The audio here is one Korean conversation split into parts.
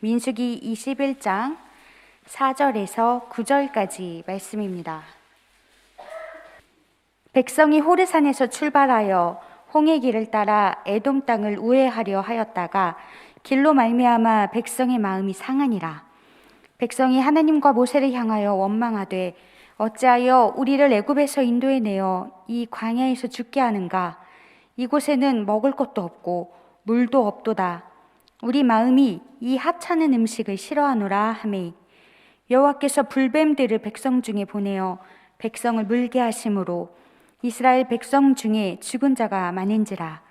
민수기 21장 4절에서 9절까지 말씀입니다. 백성이 호르산에서 출발하여 홍해 길을 따라 에돔 땅을 우회하려 하였다가 길로 말미암아 백성의 마음이 상하니라. 백성이 하나님과 모세를 향하여 원망하되 어찌하여 우리를 애굽에서 인도해 내어 이 광야에서 죽게 하는가? 이곳에는 먹을 것도 없고 물도 없도다. 우리 마음이 이 하찮은 음식을 싫어하노라 하매 여호와께서 불뱀들을 백성 중에 보내어 백성을 물게 하심으로 이스라엘 백성 중에 죽은 자가 많은지라.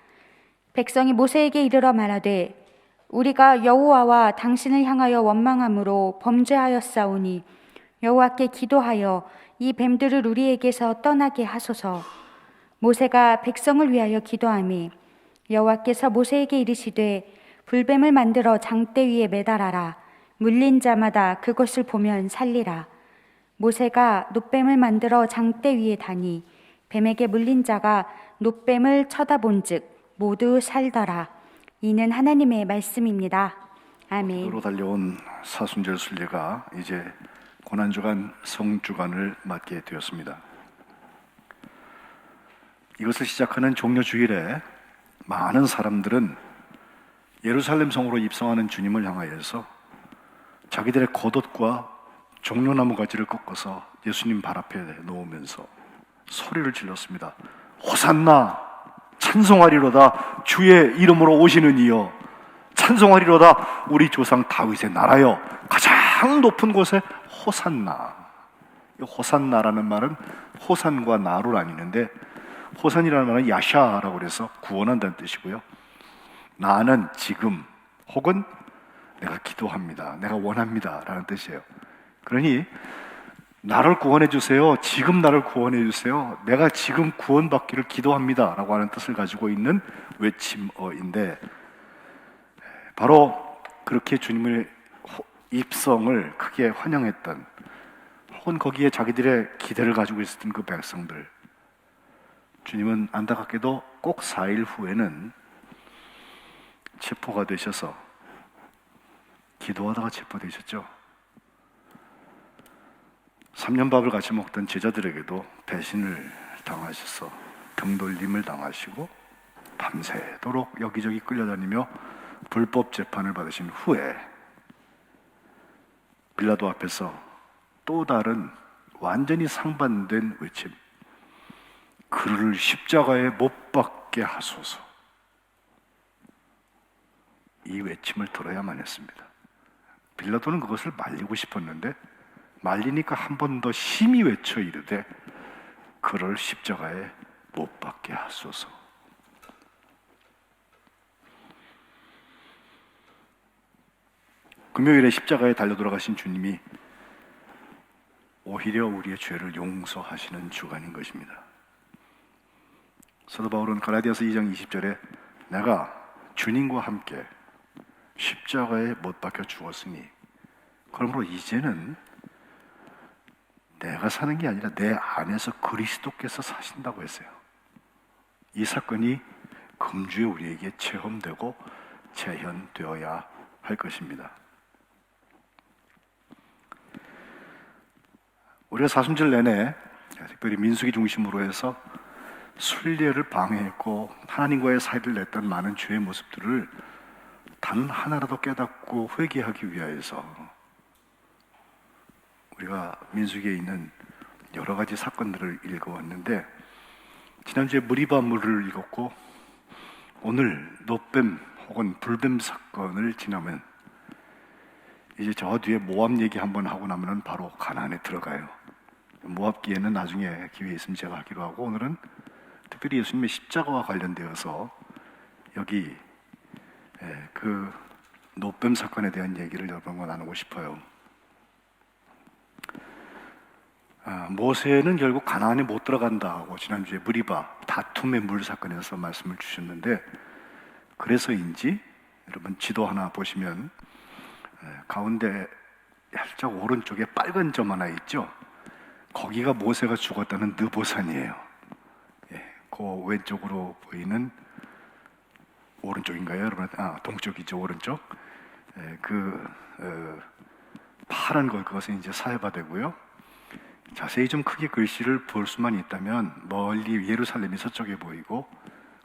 백성이 모세에게 이르러 말하되 우리가 여호와와 당신을 향하여 원망함으로 범죄하였사오니 여호와께 기도하여 이 뱀들을 우리에게서 떠나게 하소서. 모세가 백성을 위하여 기도하매 여호와께서 모세에게 이르시되 불뱀을 만들어 장대 위에 매달아라. 물린 자마다 그것을 보면 살리라. 모세가 놋뱀을 만들어 장대 위에 다니 뱀에게 물린 자가 놋뱀을 쳐다본즉 모두 살더라. 이는 하나님의 말씀입니다. 아멘. 으로 달려온 사순절 순례가 이제 고난주간 성주간을 맞게 되었습니다. 이것을 시작하는 종려 주일에 많은 사람들은 예루살렘 성으로 입성하는 주님을 향하여서 자기들의 겉옷과 종려나무 가지를 꺾어서 예수님 발 앞에 놓으면서 소리를 질렀습니다. 호산나, 찬송하리로다. 주의 이름으로 오시는 이여, 찬송하리로다. 우리 조상 다윗의 나라여, 가장 높은 곳에 호산나. 호산나라는 말은 호산과 나로 나뉘는데, 호산이라는 말은 야샤라고 해서 구원한다는 뜻이고요, 나는 지금 혹은 내가 기도합니다, 내가 원합니다 라는 뜻이에요. 그러니 나를 구원해 주세요, 지금 나를 구원해 주세요, 내가 지금 구원받기를 기도합니다 라고 하는 뜻을 가지고 있는 외침어인데, 바로 그렇게 주님의 입성을 크게 환영했던, 혹은 거기에 자기들의 기대를 가지고 있었던 그 백성들, 주님은 안타깝게도 꼭 4일 후에는 체포가 되셔서, 기도하다가 체포되셨죠. 3년 밥을 같이 먹던 제자들에게도 배신을 당하셔서 등돌림을 당하시고 밤새도록 여기저기 끌려다니며 불법 재판을 받으신 후에 빌라도 앞에서 또 다른 완전히 상반된 외침, 그를 십자가에 못 박게 하소서, 이 외침을 들어야만 했습니다. 빌라도는 그것을 말리고 싶었는데 말리니까 한 번 더 심히 외쳐 이르되 그를 십자가에 못 박게 하소서. 금요일에 십자가에 달려 돌아가신 주님이 오히려 우리의 죄를 용서하시는 주간인 것입니다. 사도 바울은 갈라디아서 2장 20절에 내가 주님과 함께 십자가에 못 박혀 죽었으니 그러므로 이제는 내가 사는 게 아니라 내 안에서 그리스도께서 사신다고 했어요. 이 사건이 금주에 우리에게 체험되고 재현되어야 할 것입니다. 우리가 사순절 내내 특별히 민수기 중심으로 해서 순례를 방해했고 하나님과의 사이를 냈던 많은 죄의 모습들을 단 하나라도 깨닫고 회개하기 위하여서 우리가 민수기에 있는 여러 가지 사건들을 읽어왔는데, 지난주에 무리바물을 읽었고 오늘 놋뱀 혹은 불뱀 사건을 지나면 이제 저 뒤에 모압 얘기 한번 하고 나면 바로 가나안에 들어가요. 모압기에는 나중에 기회 있으면 제가 하기로 하고, 오늘은 특별히 예수님의 십자가와 관련되어서 여기 그 놋뱀 사건에 대한 얘기를 여러분과 나누고 싶어요. 모세는 결국 가나안에 못 들어간다고 지난주에 무리바 다툼의 물 사건에서 말씀을 주셨는데, 그래서인지 여러분 지도 하나 보시면 가운데 살짝 오른쪽에 빨간 점 하나 있죠. 거기가 모세가 죽었다는 느보산이에요. 그 왼쪽으로 보이는 오른쪽인가요, 여러분? 동쪽이죠, 오른쪽. 파란 그것은 이제 사해바되고요. 자세히 좀 크게 글씨를 볼 수만 있다면 멀리 예루살렘이 서쪽에 보이고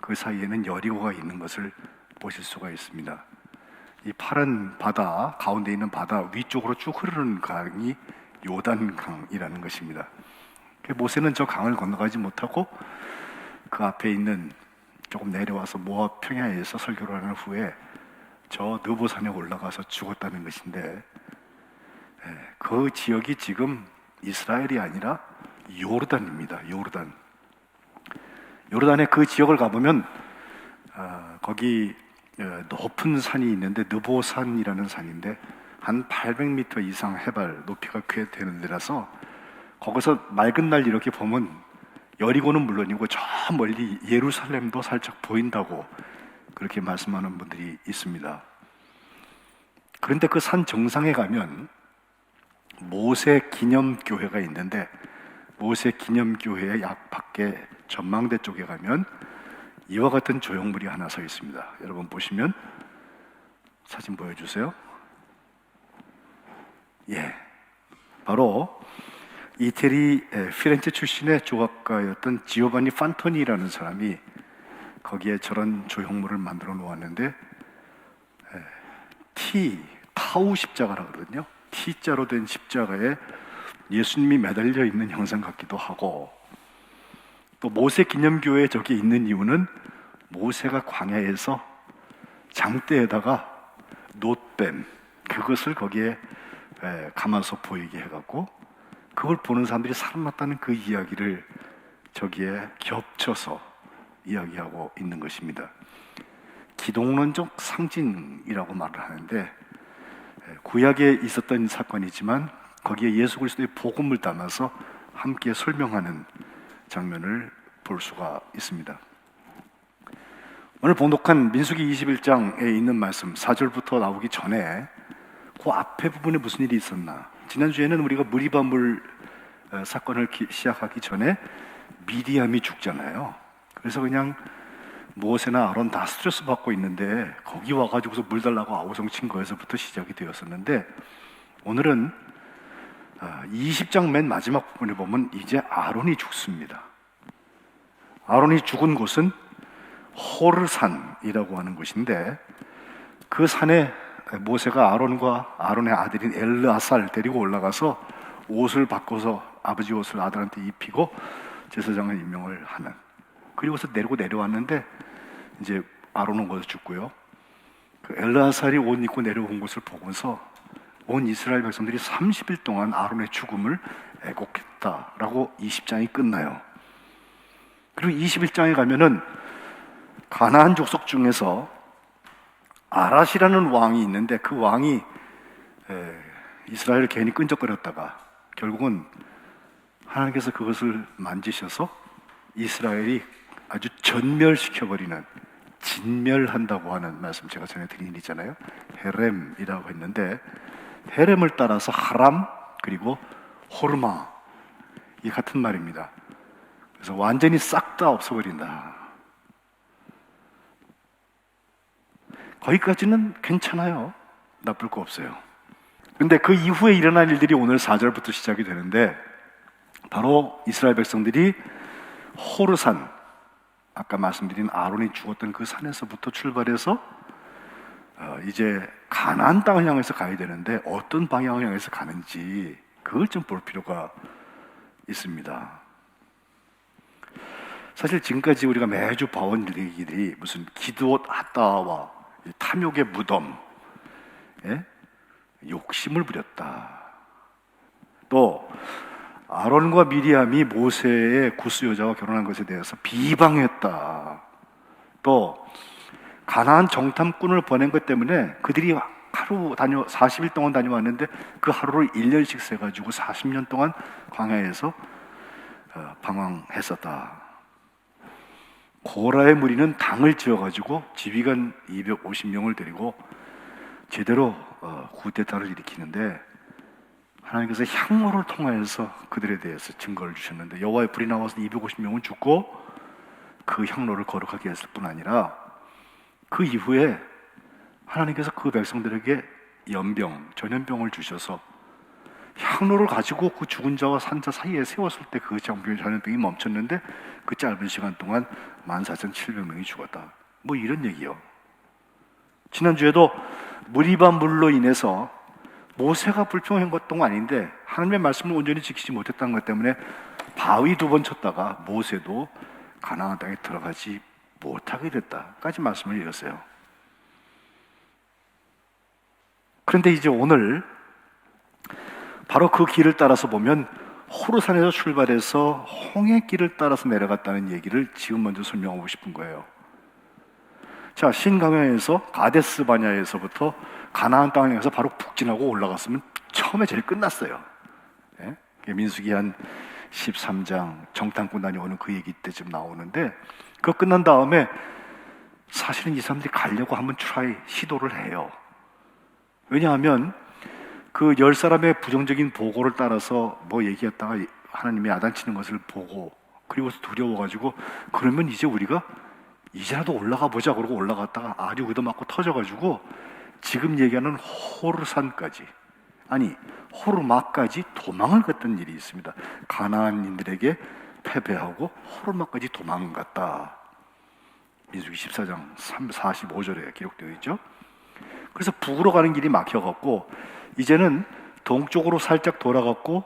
그 사이에는 여리고가 있는 것을 보실 수가 있습니다. 이 파란 바다 가운데 있는 바다 위쪽으로 쭉 흐르는 강이 요단강이라는 것입니다. 모세는 저 강을 건너가지 못하고 그 앞에 있는 조금 내려와서 모압 평야에서 설교를 한 후에 저 느보산에 올라가서 죽었다는 것인데, 그 지역이 지금 이스라엘이 아니라 요르단입니다. 요르단의 그 지역을 가보면 거기 높은 산이 있는데 느보산이라는 산인데 한 800m 이상 해발 높이가 꽤 되는 데라서 거기서 맑은 날 이렇게 보면 여리고는 물론이고 저 멀리 예루살렘도 살짝 보인다고 그렇게 말씀하는 분들이 있습니다. 그런데 그 산 정상에 가면 모세 기념교회가 있는데 모세 기념교회의 약 밖에 전망대 쪽에 가면 이와 같은 조형물이 하나 서 있습니다. 여러분 보시면 사진 보여주세요. 바로 이태리 피렌체 출신의 조각가였던 지오바니 판토니라는 사람이 거기에 저런 조형물을 만들어 놓았는데 타우 십자가라 그러거든요. T자로 된 십자가에 예수님이 매달려 있는 형상 같기도 하고, 또 모세 기념교회에 저기 있는 이유는 모세가 광야에서 장대에다가 놋뱀 그것을 거기에 감아서 보이게 해갖고 그걸 보는 사람들이 사람 같다는 그 이야기를 저기에 겹쳐서 이야기하고 있는 것입니다. 기독론적 상징이라고 말을 하는데 구약에 있었던 사건이지만 거기에 예수 그리스도의 복음을 담아서 함께 설명하는 장면을 볼 수가 있습니다. 오늘 봉독한 민수기 21장에 있는 말씀 4절부터 나오기 전에 그 앞에 부분에 무슨 일이 있었나? 지난주에는 우리가 무리바물 사건을 시작하기 전에 미디암이 죽잖아요. 그래서 그냥 모세나 아론 다 스트레스 받고 있는데 거기 와가지고서 물 달라고 아우성 친 거에서부터 시작이 되었었는데, 오늘은 20장 맨 마지막 부분에 보면 이제 아론이 죽습니다. 아론이 죽은 곳은 호르산이라고 하는 곳인데 그 산에 모세가 아론과 아론의 아들인 엘르아살 데리고 올라가서 옷을 바꿔서 아버지 옷을 아들한테 입히고 제사장을 임명을 하는, 그리고서 내려왔는데 이제 아론은 거기서 죽고요. 그 엘르아살이 옷 입고 내려온 것을 보고서 온 이스라엘 백성들이 30일 동안 아론의 죽음을 애곡했다라고 20장이 끝나요. 그리고 21장에 가면은 가나안 족속 중에서 아랏이라는 왕이 있는데 그 왕이 이스라엘을 괜히 끈적거렸다가 결국은 하나님께서 그것을 만지셔서 이스라엘이 아주 전멸시켜버리는, 진멸한다고 하는 말씀 제가 전에 드린 일 있잖아요. 헤렘이라고 했는데 헤렘을 따라서 하람 그리고 호르마 이 같은 말입니다. 그래서 완전히 싹 다 없어버린다. 거기까지는 괜찮아요. 나쁠 거 없어요. 근데 그 이후에 일어날 일들이 오늘 4절부터 시작이 되는데 바로 이스라엘 백성들이 호르산, 아까 말씀드린 아론이 죽었던 그 산에서부터 출발해서 이제 가나안 땅을 향해서 가야 되는데 어떤 방향을 향해서 가는지 그걸 좀 볼 필요가 있습니다. 사실 지금까지 우리가 매주 봐온 얘기들이 무슨 기드옷 아따와 탐욕의 무덤, 욕심을 부렸다. 또 아론과 미리암이 모세의 구스 여자와 결혼한 것에 대해서 비방했다. 또 가나안 정탐꾼을 보낸 것 때문에 그들이 40일 동안 다녀왔는데 그 하루를 1년씩 세가지고 40년 동안 광야에서 방황했었다. 고라의 무리는 당을 지어가지고 지휘관 250명을 데리고 제대로 쿠데타를 일으키는데 하나님께서 향로를 통하여서 그들에 대해서 증거를 주셨는데 여호와의 불이 나와서 250명은 죽고 그 향로를 거룩하게 했을 뿐 아니라 그 이후에 하나님께서 그 백성들에게 연병, 전염병을 주셔서 향로를 가지고 그 죽은 자와 산 자 사이에 세웠을 때 그 전염병이 멈췄는데 그 짧은 시간 동안 14,700명이 죽었다. 뭐 이런 얘기요. 지난주에도 무리반 물로 인해서 모세가 불평했던 건 아닌데 하나님의 말씀을 온전히 지키지 못했다는 것 때문에 바위 2번 쳤다가 모세도 가나안 땅에 들어가지 못하게 됐다까지 말씀을 읽었어요. 그런데 이제 오늘 바로 그 길을 따라서 보면 호르산에서 출발해서 홍해길을 따라서 내려갔다는 얘기를 지금 먼저 설명하고 싶은 거예요. 자, 신강야에서 가데스 바냐에서부터 가나안 땅을 향해서 바로 북진하고 올라갔으면 처음에 제일 끝났어요. 예? 민수기 한 13장 정탐꾼 다녀오는 그 얘기 때쯤 나오는데 그거 끝난 다음에 사실은 이 사람들이 가려고 한번 시도를 해요. 왜냐하면 그 10사람의 부정적인 보고를 따라서 뭐 얘기했다가 하나님이 야단치는 것을 보고 그리고서 두려워가지고 그러면 이제 우리가 이제라도 올라가 보자 그러고 올라갔다가 아주 얻어맞고 터져가지고 지금 얘기하는 호르산까지 아니 호르마까지 도망을 갔던 일이 있습니다. 가나안인들에게 패배하고 호르마까지 도망갔다. 민수기 14장 45절에 기록되어 있죠. 그래서 북으로 가는 길이 막혀갖고 이제는 동쪽으로 살짝 돌아갔고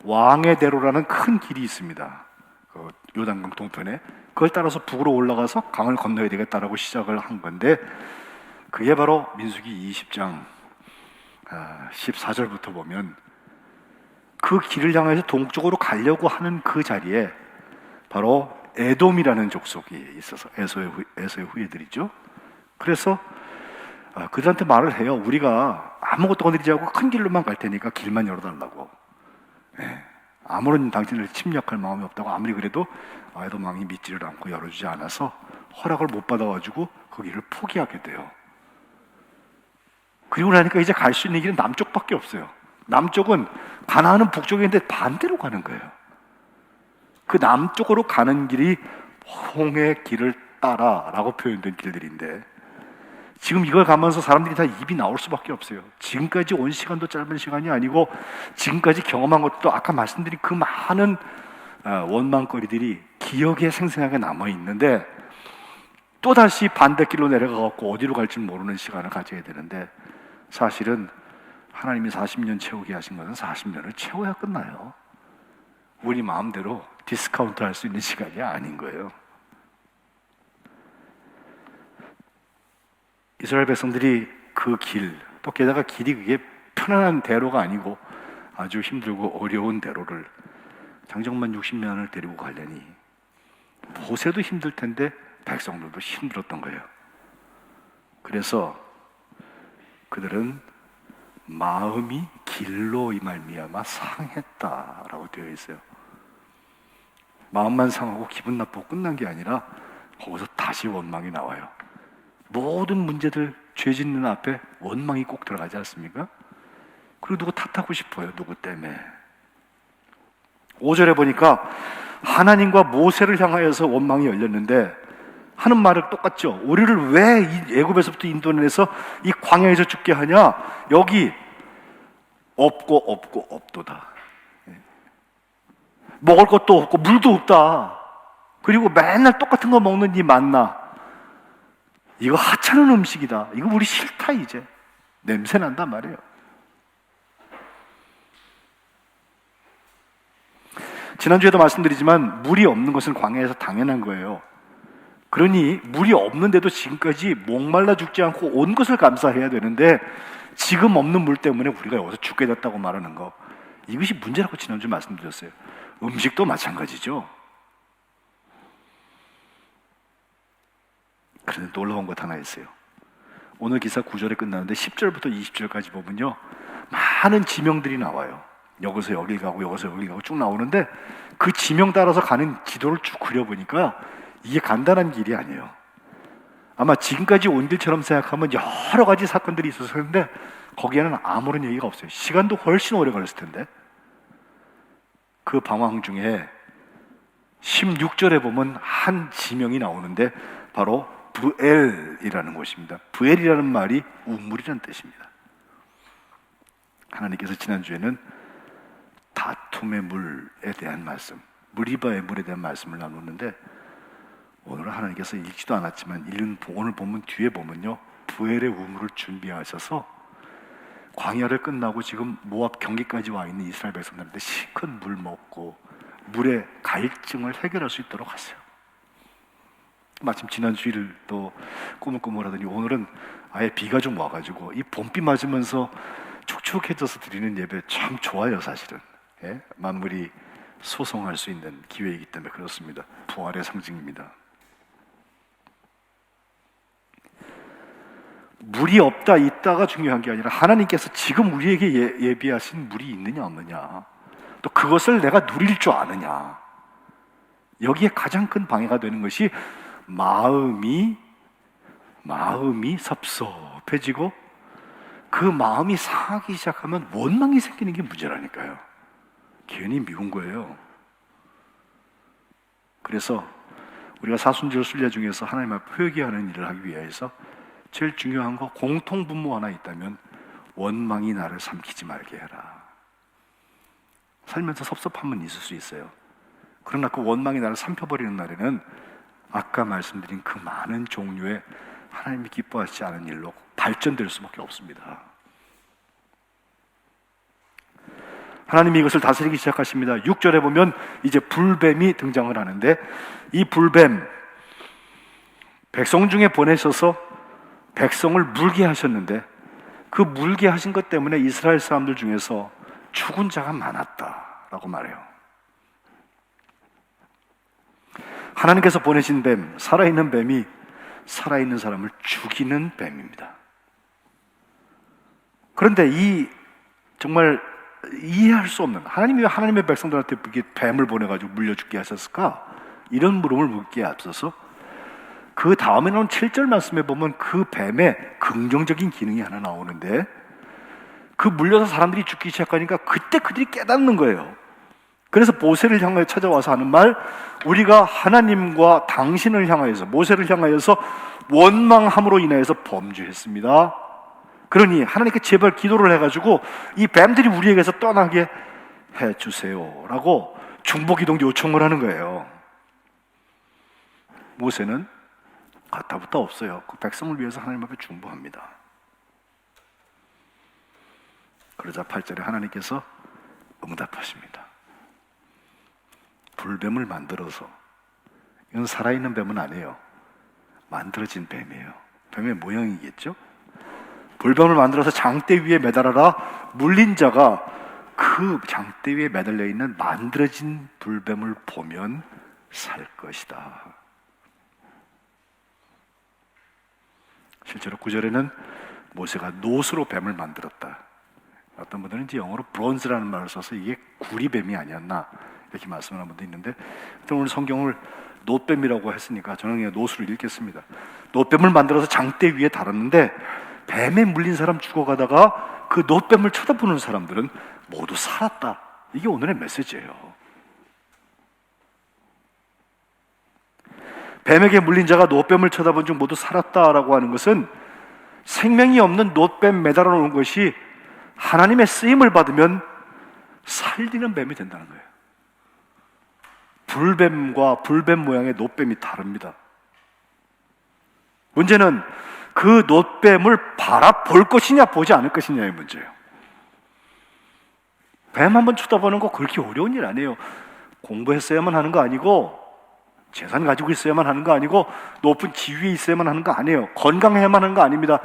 왕의 대로라는 큰 길이 있습니다. 그 요단강 동편에 그걸 따라서 북으로 올라가서 강을 건너야 되겠다라고 시작을 한 건데 그게 바로 민수기 20장 14절부터 보면 그 길을 향해서 동쪽으로 가려고 하는 그 자리에 바로 에돔이라는 족속이 있어서 에서의 후예들이죠. 그래서 그들한테 말을 해요. 우리가 아무것도 건드리지 않고 큰 길로만 갈 테니까 길만 열어달라고. 네. 아무런 당신을 침략할 마음이 없다고 아무리 그래도 에돔 왕이 믿지를 않고 열어주지 않아서 허락을 못 받아가지고 그 길을 포기하게 돼요. 그리고 나니까 이제 갈 수 있는 길은 남쪽밖에 없어요. 남쪽은 가나안은 북쪽에 있는데 반대로 가는 거예요. 그 남쪽으로 가는 길이 홍해 길을 따라라고 표현된 길들인데 지금 이걸 가면서 사람들이 다 입이 나올 수밖에 없어요. 지금까지 온 시간도 짧은 시간이 아니고 지금까지 경험한 것도 아까 말씀드린 그 많은 원망거리들이 기억에 생생하게 남아있는데 또다시 반대길로 내려가고 어디로 갈지 모르는 시간을 가져야 되는데 사실은 하나님이 40년 채우게 하신 것은 40년을 채워야 끝나요. 우리 마음대로 디스카운트 할 수 있는 시간이 아닌 거예요. 이스라엘 백성들이 그 길, 또 게다가 길이 그게 편안한 대로가 아니고 아주 힘들고 어려운 대로를 장정만 60년을 데리고 가려니 모세도 힘들 텐데 백성들도 힘들었던 거예요. 그래서 그들은 마음이 길로 이 말미암아 상했다라고 되어 있어요. 마음만 상하고 기분 나쁘고 끝난 게 아니라 거기서 다시 원망이 나와요. 모든 문제들, 죄 짓는 앞에 원망이 꼭 들어가지 않습니까? 그리고 누구 탓하고 싶어요. 누구 때문에. 5절에 보니까 하나님과 모세를 향하여서 원망이 열렸는데 하는 말은 똑같죠. 우리를 왜 이 애굽에서부터 인도내서 이 광야에서 죽게 하냐? 여기 없고 없도다. 먹을 것도 없고 물도 없다. 그리고 맨날 똑같은 거 먹는 이 만나. 이거 하찮은 음식이다. 이거 우리 싫다 이제. 냄새 난단 말이에요. 지난주에도 말씀드리지만 물이 없는 것은 광야에서 당연한 거예요. 그러니 물이 없는데도 지금까지 목말라 죽지 않고 온 것을 감사해야 되는데 지금 없는 물 때문에 우리가 여기서 죽게 됐다고 말하는 거, 이것이 문제라고 지난주 말씀드렸어요. 음식도 마찬가지죠. 그런데 놀라운 것 하나 있어요. 오늘 기사 9절에 끝나는데 10절부터 20절까지 보면요, 많은 지명들이 나와요. 여기서 여기 가고 여기서 여기 가고 쭉 나오는데 그 지명 따라서 가는 지도를 쭉 그려보니까 이게 간단한 길이 아니에요. 아마 지금까지 온 길처럼 생각하면 여러 가지 사건들이 있었을 텐데 거기에는 아무런 얘기가 없어요. 시간도 훨씬 오래 걸렸을 텐데. 그 방황 중에 16절에 보면 한 지명이 나오는데 바로 브엘이라는 곳입니다. 브엘이라는 말이 우물이라는 뜻입니다. 하나님께서 지난주에는 다툼의 물에 대한 말씀, 무리바의 물에 대한 말씀을 나눴는데, 오늘은 하나님께서 읽지도 않았지만 오늘 본문 뒤에 보면요, 부엘의 우물을 준비하셔서 광야를 끝나고 지금 모압 경기까지 와 있는 이스라엘 백성들한테 실컷 물 먹고 물의 갈증을 해결할 수 있도록 하세요. 마침 지난 주일 또 꾸물꾸물하더니 오늘은 아예 비가 좀 와가지고 이 봄비 맞으면서 촉촉해져서 드리는 예배 참 좋아요. 사실은 만물이 소송할 수 있는 기회이기 때문에 그렇습니다. 부활의 상징입니다. 물이 없다 있다가 중요한 게 아니라 하나님께서 지금 우리에게 예비하신 물이 있느냐 없느냐, 또 그것을 내가 누릴 줄 아느냐, 여기에 가장 큰 방해가 되는 것이 마음이 섭섭해지고 그 마음이 상하기 시작하면 원망이 생기는 게 문제라니까요. 괜히 미운 거예요. 그래서 우리가 사순절 순례 중에서 하나님 앞에 회개하는 일을 하기 위해서 제일 중요한 거, 공통분모 하나 있다면 원망이 나를 삼키지 말게 해라. 살면서 섭섭함은 있을 수 있어요. 그러나 그 원망이 나를 삼켜버리는 날에는 아까 말씀드린 그 많은 종류의 하나님이 기뻐하시지 않은 일로 발전될 수밖에 없습니다. 하나님이 이것을 다스리기 시작하십니다. 6절에 보면 이제 불뱀이 등장을 하는데, 이 불뱀, 백성 중에 보내셔서 백성을 물게 하셨는데, 그 물게 하신 것 때문에 이스라엘 사람들 중에서 죽은 자가 많았다라고 말해요. 하나님께서 보내신 뱀, 살아있는 뱀이 살아있는 사람을 죽이는 뱀입니다. 그런데 이 정말 이해할 수 없는, 하나님이 왜 하나님의 백성들한테 이렇게 뱀을 보내가지고 물려 죽게 하셨을까? 이런 물음을 묻기에 앞서서 그 다음에 나온 7절 말씀에 보면 그 뱀의 긍정적인 기능이 하나 나오는데, 그 물려서 사람들이 죽기 시작하니까 그때 그들이 깨닫는 거예요. 그래서 모세를 향하여 찾아와서 하는 말, 우리가 하나님과 당신을 향하여서, 모세를 향하여서 원망함으로 인하여서 범죄했습니다. 그러니 하나님께 제발 기도를 해가지고 이 뱀들이 우리에게서 떠나게 해주세요 라고 중보기도 요청을 하는 거예요. 모세는 가타부터 없어요. 그 백성을 위해서 하나님 앞에 중보합니다. 그러자 8절에 하나님께서 응답하십니다. 불뱀을 만들어서, 이건 살아있는 뱀은 아니에요. 만들어진 뱀이에요. 뱀의 모양이겠죠? 불뱀을 만들어서 장대 위에 매달아라. 물린 자가 그 장대 위에 매달려 있는 만들어진 불뱀을 보면 살 것이다. 실제로 9절에는 모세가 노스로 뱀을 만들었다. 어떤 분들은 이제 영어로 브론즈라는 말을 써서 이게 구리뱀이 아니었나 이렇게 말씀을 한 분도 있는데, 오늘 성경을 놋뱀이라고 했으니까 저는 그냥 노스로 읽겠습니다. 놋뱀을 만들어서 장대 위에 달았는데 뱀에 물린 사람 죽어가다가 그 놋뱀을 쳐다보는 사람들은 모두 살았다. 이게 오늘의 메시지예요. 뱀에게 물린 자가 놋뱀을 쳐다본 중 모두 살았다라고 하는 것은 생명이 없는 놋뱀 매달아 놓은 것이 하나님의 쓰임을 받으면 살리는 뱀이 된다는 거예요. 불뱀과 불뱀 모양의 놋뱀이 다릅니다. 문제는 그 놋뱀을 바라볼 것이냐 보지 않을 것이냐의 문제예요. 뱀 한번 쳐다보는 거 그렇게 어려운 일 아니에요. 공부했어야만 하는 거 아니고, 재산 가지고 있어야만 하는 거 아니고, 높은 지위에 있어야만 하는 거 아니에요. 건강해야만 하는 거 아닙니다.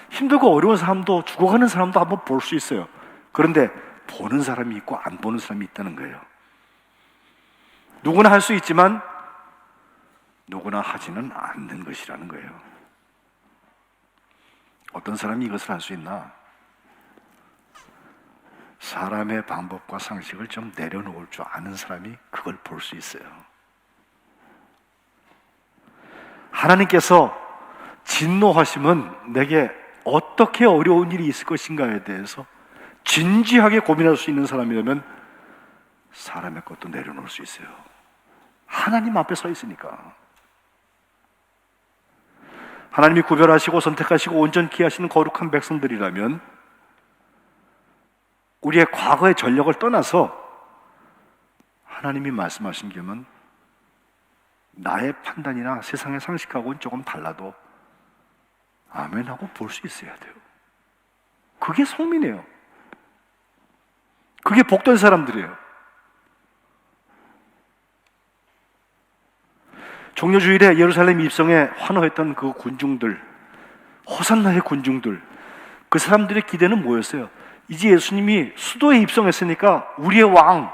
힘들고 어려운 사람도, 죽어가는 사람도 한번 볼 수 있어요. 그런데 보는 사람이 있고 안 보는 사람이 있다는 거예요. 누구나 할 수 있지만 누구나 하지는 않는 것이라는 거예요. 어떤 사람이 이것을 할 수 있나? 사람의 방법과 상식을 좀 내려놓을 줄 아는 사람이 그걸 볼 수 있어요. 하나님께서 진노하시면 내게 어떻게 어려운 일이 있을 것인가에 대해서 진지하게 고민할 수 있는 사람이라면 사람의 것도 내려놓을 수 있어요. 하나님 앞에 서 있으니까. 하나님이 구별하시고 선택하시고 온전케 하시는 거룩한 백성들이라면 우리의 과거의 전력을 떠나서 하나님이 말씀하신 게면 나의 판단이나 세상의 상식하고는 조금 달라도 아멘하고 볼 수 있어야 돼요. 그게 성민이에요. 그게 복된 사람들이에요. 종려주일에 예루살렘 입성에 환호했던 그 군중들, 호산나의 군중들, 그 사람들의 기대는 뭐였어요? 이제 예수님이 수도에 입성했으니까 우리의 왕,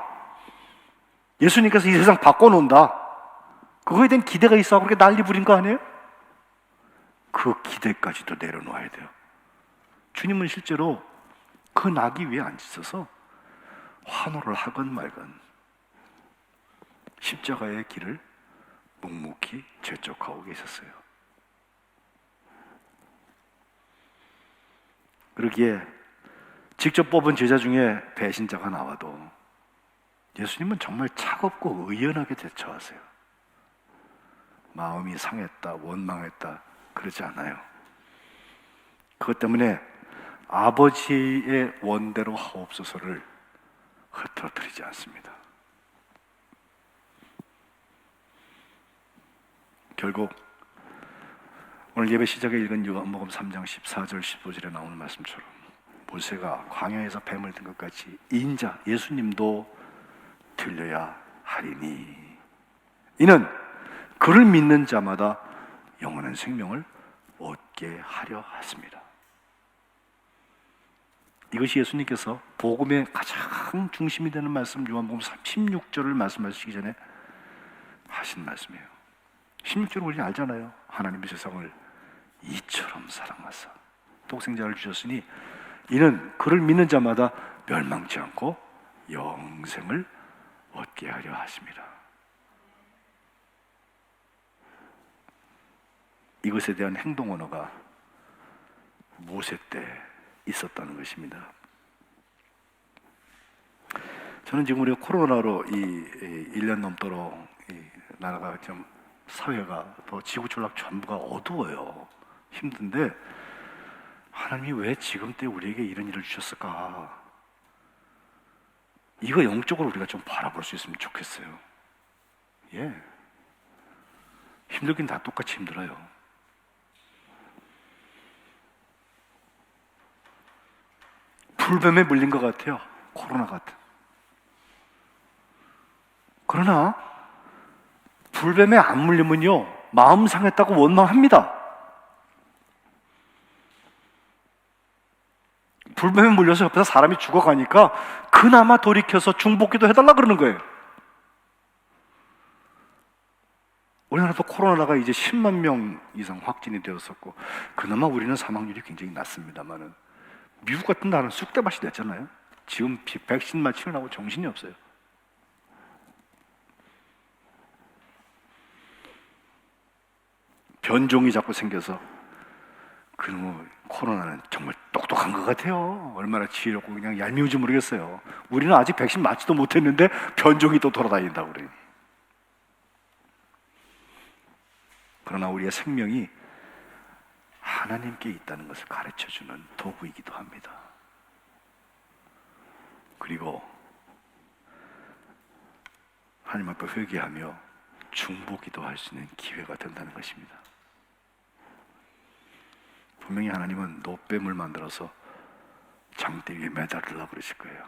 예수님께서 이 세상 바꿔놓는다. 그거에 대한 기대가 있어 그렇게 난리 부린 거 아니에요? 그 기대까지도 내려놓아야 돼요. 주님은 실제로 그 나귀 위에 앉으셔서 환호를 하건 말건 십자가의 길을 묵묵히 재촉하고 계셨어요. 그러기에 직접 뽑은 제자 중에 배신자가 나와도 예수님은 정말 차갑고 의연하게 대처하세요. 마음이 상했다, 원망했다 그러지 않아요. 그것 때문에 아버지의 원대로 하옵소서를 흐트러뜨리지 않습니다. 결국 오늘 예배 시작에 읽은 요한복음 3장 14절 15절에 나오는 말씀처럼 모세가 광야에서 뱀을 든 것 같이 인자 예수님도 들려야 하리니 이는 그를 믿는 자마다 영원한 생명을 얻게 하려 하십니다. 이것이 예수님께서 복음의 가장 중심이 되는 말씀 요한복음 16절을 말씀하시기 전에 하신 말씀이에요. 16절은 우리는 알잖아요. 하나님이 세상을 이처럼 사랑하사 독생자를 주셨으니 이는 그를 믿는 자마다 멸망치 않고 영생을 얻게 하려 하십니다. 이것에 대한 행동 언어가 모세 때 있었다는 것입니다. 저는 지금 우리가 코로나로 이 1년 넘도록 이 나라가 좀 사회가 또 지구촌락 전부가 어두워요. 힘든데 하나님이 왜 지금 때 우리에게 이런 일을 주셨을까? 이거 영적으로 우리가 좀 바라볼 수 있으면 좋겠어요. 예, 힘들긴 다 똑같이 힘들어요. 불뱀에 물린 것 같아요. 코로나 같은. 그러나 불뱀에 안 물리면요 마음 상했다고 원망합니다. 불뱀에 물려서 옆에서 사람이 죽어가니까 그나마 돌이켜서 중복기도 해달라 그러는 거예요. 우리나라도 코로나가 이제 10만 명 이상 확진이 되었었고 그나마 우리는 사망률이 굉장히 낮습니다만은 미국 같은 나라는 쑥대밭이 됐잖아요. 지금 백신 맞히려고 정신이 없어요. 변종이 자꾸 생겨서 그놈의 코로나는 정말 똑똑한 것 같아요. 얼마나 지혜롭고 그냥 얄미운지 모르겠어요. 우리는 아직 백신 맞지도 못했는데 변종이 또 돌아다닌다고 그래요. 그러나 우리의 생명이 하나님께 있다는 것을 가르쳐주는 도구이기도 합니다. 그리고 하나님 앞에 회개하며 중보기도 할 수 있는 기회가 된다는 것입니다. 분명히 하나님은 노뱀을 만들어서 장대 위에 매달으려고 그러실 거예요.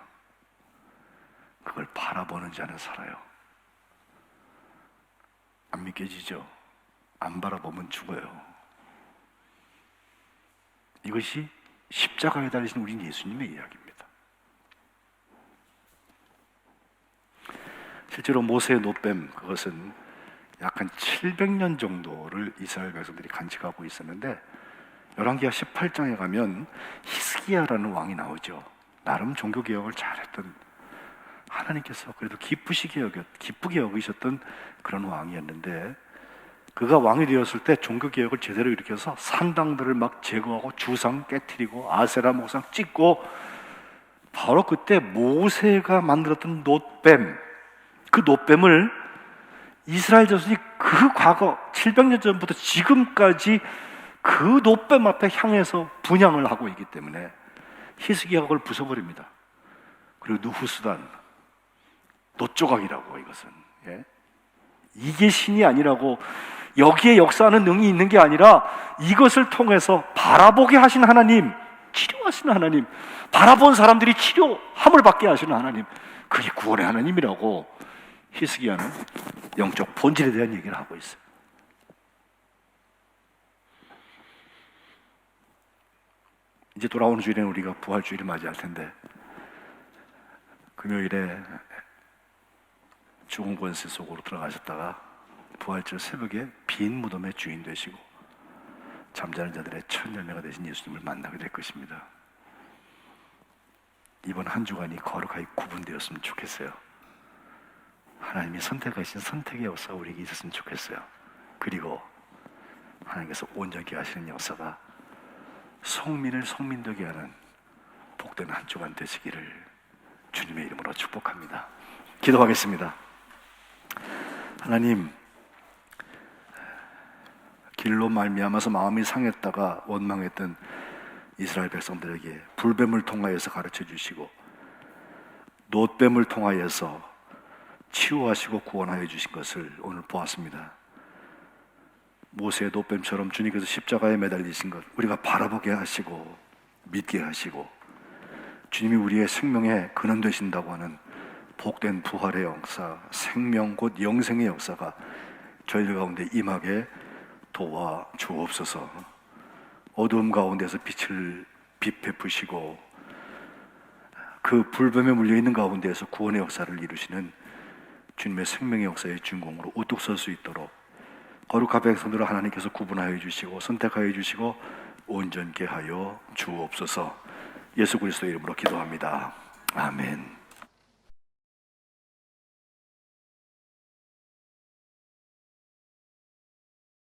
그걸 바라보는 자는 살아요. 안 믿겨지죠? 안 바라보면 죽어요. 이것이 십자가에 달리신 우리 예수님의 이야기입니다. 실제로 모세의 노뱀 그것은 약 한 700년 정도를 이스라엘 백성들이 간직하고 있었는데 열왕기하 18장에 가면 히스기야라는 왕이 나오죠. 나름 종교개혁을 잘했던 하나님께서 그래도 기쁘게 여기셨던 그런 왕이었는데 그가 왕이 되었을 때 종교개혁을 제대로 일으켜서 산당들을 막 제거하고 주상 깨트리고 아세라 목상 찍고 바로 그때 모세가 만들었던 놋뱀 그 놋뱀을 이스라엘 자손이 그 과거 700년 전부터 지금까지 그 놋뱀 앞에 향해서 분향을 하고 있기 때문에 히스기야가 그걸 부숴버립니다. 그리고 누후수단, 노조각이라고 이것은. 예? 이게 신이 아니라고, 여기에 역사하는 능이 있는 게 아니라 이것을 통해서 바라보게 하신 하나님, 치료하시는 하나님, 바라본 사람들이 치료함을 받게 하시는 하나님, 그게 구원의 하나님이라고 히스기야는 영적 본질에 대한 얘기를 하고 있어요. 이제 돌아오는 주일에는 우리가 부활주일을 맞이할 텐데, 금요일에 죽은 권세 속으로 들어가셨다가 부활절 새벽에 빈 무덤의 주인 되시고 잠자는 자들의 첫 열매가 되신 예수님을 만나게 될 것입니다. 이번 한 주간이 거룩하게 구분되었으면 좋겠어요. 하나님이 선택하신 선택의 역사가 우리에게 있었으면 좋겠어요. 그리고 하나님께서 온전케 하시는 역사가 성민을 성민되게 하는 복된 한 주간 되시기를 주님의 이름으로 축복합니다. 기도하겠습니다. 하나님, 길로 말미암아서 마음이 상했다가 원망했던 이스라엘 백성들에게 불뱀을 통하여서 가르쳐 주시고 놋뱀을 통하여서 치유하시고 구원하여 주신 것을 오늘 보았습니다. 모세의 놋뱀처럼 주님께서 십자가에 매달리신 것 우리가 바라보게 하시고 믿게 하시고 주님이 우리의 생명의 근원 되신다고 하는 복된 부활의 역사, 생명 곧 영생의 역사가 저희들 가운데 임하게 도와 주옵소서. 어두움 가운데서 빛을 베푸시고 그 불뱀에 물려있는 가운데에서 구원의 역사를 이루시는 주님의 생명의 역사의 주인공으로 우뚝 설 수 있도록 거룩한 백성들을 하나님께서 구분하여 주시고 선택하여 주시고 온전케 하여 주옵소서. 예수 그리스도의 이름으로 기도합니다. 아멘.